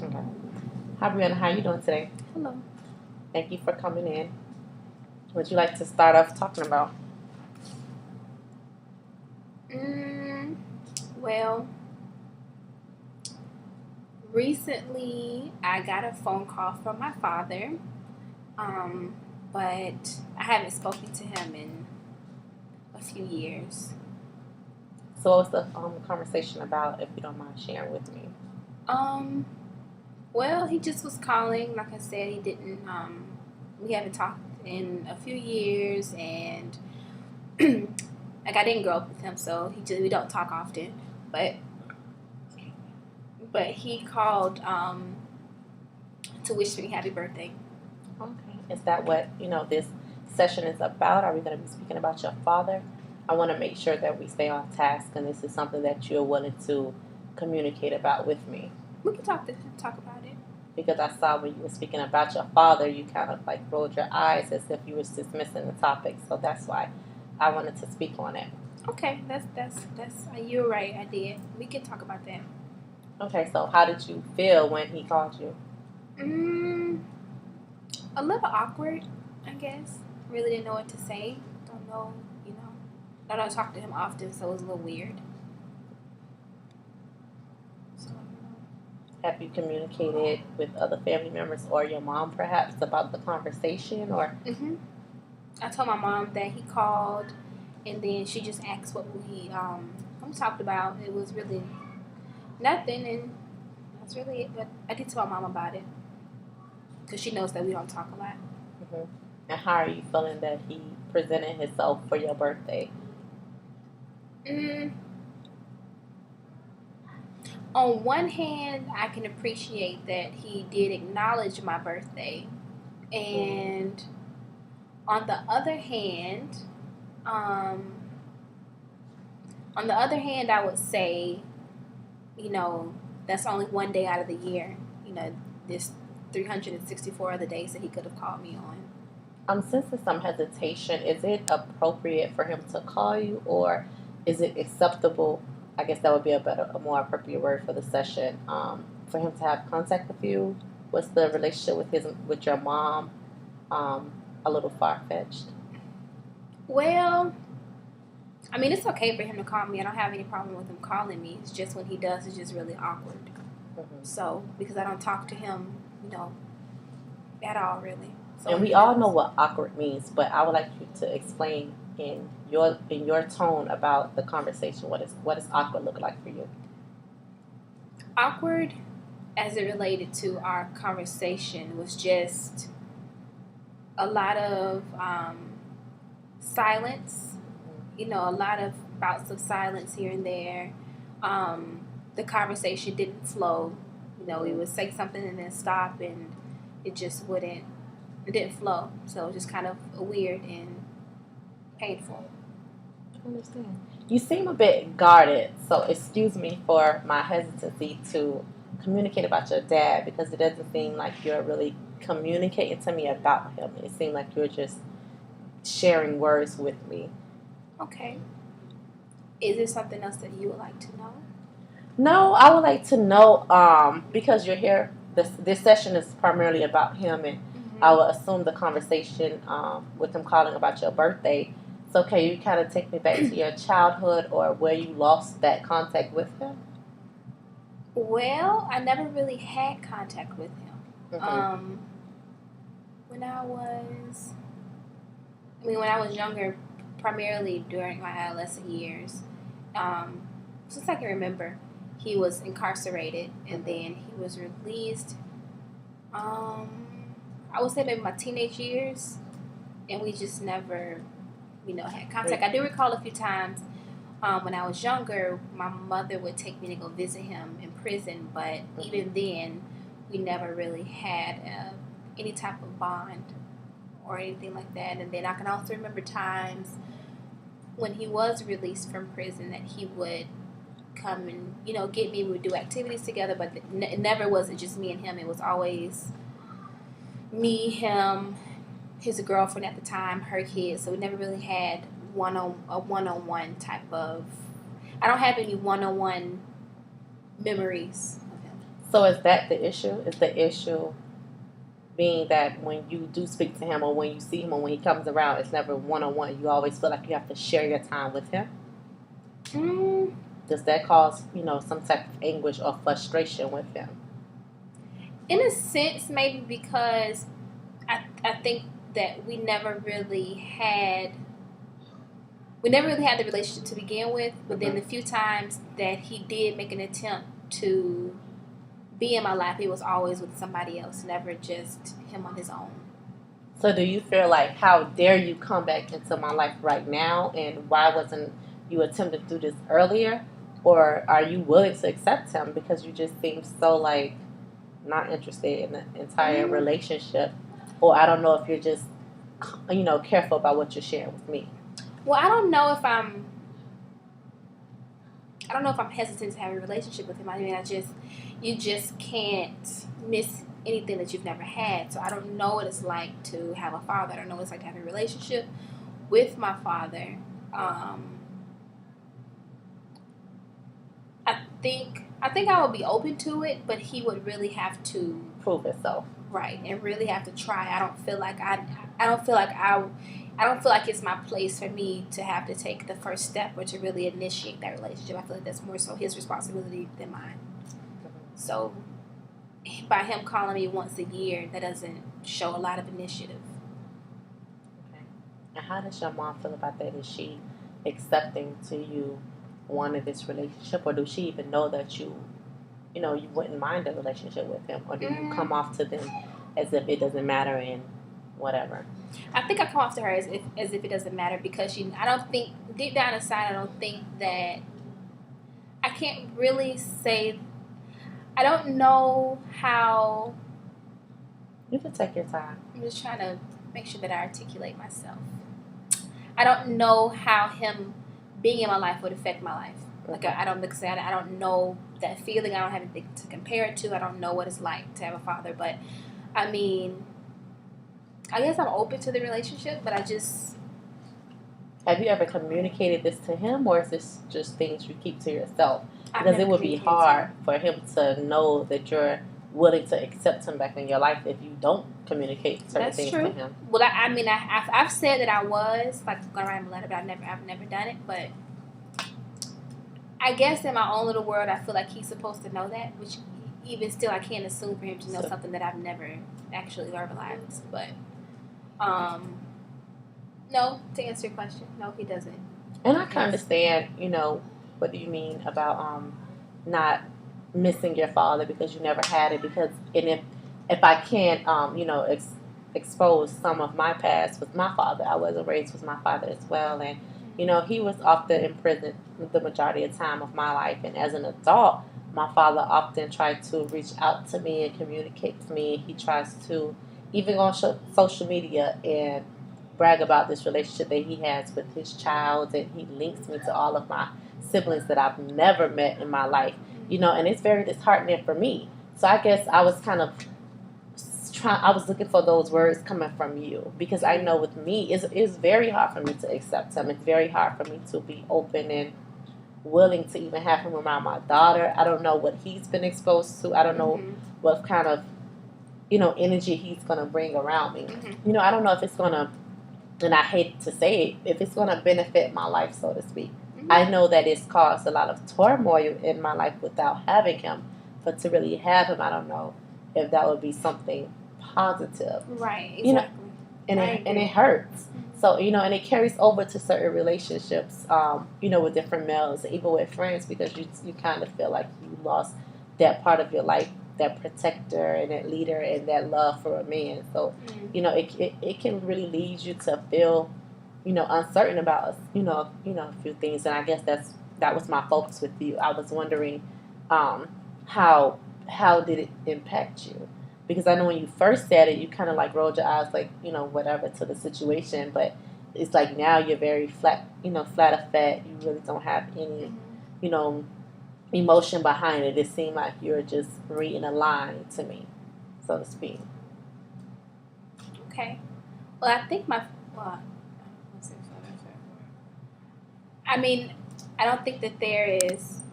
Okay. Hi, Brianna. How are you doing today? Hello. Thank you for coming in. Would you like to start off talking about? Mm, well, recently I got a phone call from my father, um, but I haven't spoken to him in a few years. So, what was the conversation about, if you don't mind sharing with me? Um, he just was calling. Like I said, he didn't. We haven't talked in a few years, and like I didn't grow up with him, so we don't talk often. But he called to wish me happy birthday. Okay. Is that what this session is about? Are we going to be speaking about your father? I want to make sure that we stay on task, and this is something that you're willing to communicate about with me. We can talk about it. Because I saw when you were speaking about your father, you kind of like rolled your eyes as if you were dismissing the topic. So that's why I wanted to speak on it. Okay, that's you're right. I did. We can talk about that. Okay, so how did you feel when he called you? Mm, a little awkward, I guess. Really didn't know what to say. Don't know, you know. I don't talk to him often, so it was a little weird. So, Have you communicated with other family members or your mom perhaps about the conversation or I told my mom that he called, and then she just asked what we talked about. It was really nothing, and that's really it. But I did tell my mom about it because she knows that we don't talk a lot. mhm. And how are you feeling that he presented himself for your birthday? Mm, on one hand, I can appreciate that he did acknowledge my birthday, and on the other hand, um, I would say, you know, that's only one day out of the year. You know, this 364 other days that he could have called me on. I'm sensing some hesitation. Is it appropriate for him to call you, or is it acceptable? I guess that would be a more appropriate word for the session. For him to have contact with you. What's the relationship with your mom? Um, a little far fetched. Well, I mean, it's okay for him to call me. I don't have any problem with him calling me. It's just when he does, it's just really awkward. Mm-hmm. So, because I don't talk to him, at all, really. So And when we he all does, know what awkward means, but I would like you to explain in your tone about the conversation. What does awkward look like for you? awkward as it related to our conversation was just a lot of silence, a lot of bouts of silence here and there. Um, the conversation didn't flow. We would say something and then stop, and it just wouldn't, it didn't flow. So it was just kind of weird and painful. I understand. You seem a bit guarded, so excuse me for my hesitancy to communicate about your dad because it doesn't seem like you're really communicating to me about him. It seems like you're just sharing words with me. Okay. Is there something else that you would like to know? No, I would like to know because you're here. This session is primarily about him, and I Mm-hmm. will assume the conversation with him calling about your birthday. So, can you kind of take me back to your childhood or where you lost that contact with him? Well, I never really had contact with him. Mm-hmm. Um, when I was, when I was younger, primarily during my adolescent years, um, since I can remember, he was incarcerated and Mm-hmm. then he was released. Um, I would say maybe my teenage years, and we just never, had contact. I do recall a few times when I was younger, my mother would take me to go visit him in prison, but even then, we never really had any type of bond or anything like that. And then I can also remember times when he was released from prison that he would come and get me. We would do activities together, but it never wasn't just me and him. It was always me, him, his girlfriend at the time, her kids. So we never really had one-on-one type of. I don't have any one-on-one memories of him. So is that the issue? Is the issue being that when you do speak to him or when you see him or when he comes around, it's never one-on-one? You always feel like you have to share your time with him? Mm, Does that cause, some type of anguish or frustration with him? in a sense, maybe because I think that we never really had the relationship to begin with. But then the few times that he did make an attempt to be in my life, it was always with somebody else, never just him on his own. So do you feel like, how dare you come back into my life right now, and why wasn't you attempting to do this earlier? Or are you willing to accept him because you just seem so like not interested in the entire relationship? Or I don't know if you're just, careful about what you're sharing with me. Well, I don't know if I'm hesitant to have a relationship with him. I mean, you just can't miss anything that you've never had. So I don't know what it's like to have a father. I don't know what it's like to have a relationship with my father. I think I would be open to it, but he would really have to prove himself, right, and really have to try. I don't feel like it's my place for me to have to take the first step or to really initiate that relationship. I feel like that's more so his responsibility than mine. So by him calling me once a year, that doesn't show a lot of initiative. Okay. And how does your mom feel about that? Is she accepting to you wanting this relationship, or does she even know that you wouldn't mind a relationship with him, or do you come off to them as if it doesn't matter and whatever? I think I come off to her as if it doesn't matter, because I don't think, deep down inside, I don't think that, I can't really say, I don't know how. You can take your time. I'm just trying to make sure that I articulate myself. I don't know how him being in my life would affect my life. Like, I don't know that feeling. I don't have anything to compare it to. I don't know what it's like to have a father. But, I mean, I guess I'm open to the relationship, but I just... Have you ever communicated this to him, or is this just things you keep to yourself? Because it would be hard for him to know that you're willing to accept him back in your life if you don't communicate certain things to him. Well, I've said that I was like going to write him a letter, but I've never done it. But I guess in my own little world, I feel like he's supposed to know that. Which even still, I can't assume for him to know something that I've never actually verbalized. But no, to answer your question, no, he doesn't. And I can understand, what do you mean about not missing your father because you never had it? Because if I can't expose some of my past with my father, I wasn't raised with my father as well, and he was often in prison the majority of the time of my life. And as an adult, my father often tried to reach out to me and communicate with me. He tries to even on social media and brag about this relationship that he has with his child, and he links me to all of my siblings that I've never met in my life, and it's very disheartening for me. So I guess I was kind of I was looking for those words coming from you, because I know with me, it's very hard for me to accept him. It's very hard for me to be open and willing to even have him around my daughter. I don't know what he's been exposed to. I don't know what kind of, energy he's going to bring around me. I don't know if it's going to, and I hate to say it, if it's going to benefit my life, so to speak. I know that it's caused a lot of turmoil in my life without having him, but to really have him, I don't know if that would be something positive. Right, exactly. And it hurts. So, and it carries over to certain relationships, with different males, even with friends, because you kind of feel like you lost that part of your life, that protector and that leader and that love for a man. So, it can really lead you to feel, uncertain about, a few things. And I guess that was my focus with you. I was wondering, how did it impact you? Because I know when you first said it, you kind of like rolled your eyes, like, whatever to the situation. But it's like now you're very flat, flat of fat. You really don't have any, emotion behind it. It seemed like you're just reading a line to me, so to speak. Okay. Well, I think I mean, I don't think that there is